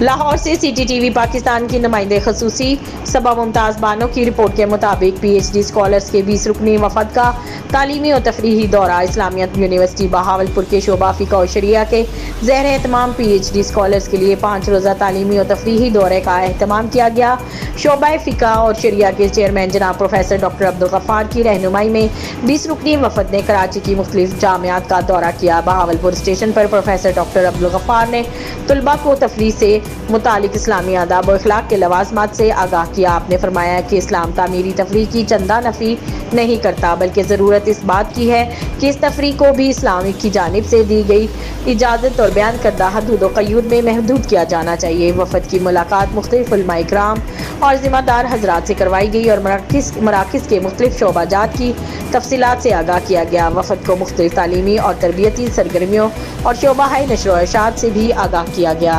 लाहौर से CTTV पाकिस्तान की नुमाइंदे खसूसी सबा मुमताज़ बानो की रिपोर्ट के मुताबिक PhD स्कॉलर्स के 20 रुकनी वफद का तालीमी और तफरीही दौरा इस्लामियत यूनिवर्सिटी बहावलपुर के शोबा फ़िक़्ह और शरिया के ज़ेर एहतमाम PhD स्कॉलर्स के लिए 5 रोज़ा तालीमी और तफरीही दौरे का अहतमाम किया गया। शोबा फ़िक़्ह और शरिया के चेयरमैन जनाब प्रोफेसर डॉक्टर अब्दुल गफ्फार की रहनुमाई में 20 रुकनी वफद ने कराची की मुख्तलिफ जामियात का दौरा किया। बहावलपुर स्टेशन पर प्रोफेसर डॉक्टर अब्दुल गफ्फार ने तुलबा को तफरीह से मुतालिक इस्लामी आदाब और अखलाक के लवाजमात से आगाह किया। आपने फरमाया कि इस्लाम तामीरी तफरीह की चंदा नफ़ी नहीं करता, बल्कि ज़रूरत इस बात की है कि इस तफरीह को भी इस्लाम की जानिब से दी गई इजाज़त और बयान करदा हदूद व क़यूद में महदूद किया जाना चाहिए। वफ़द की मुलाकात मुख्तलिफ उलमा इकराम और ज़िम्मेदार हज़रात से करवाई गई और मराकिज़ के मुख्तलिफ शोबाजात की तफसीलात से आगाह किया गया। वफ़द को मुख्तलिफ तालीमी और तरबियती सरगर्मियों और शोबा नशर व इरशाद से भी आगाह किया गया।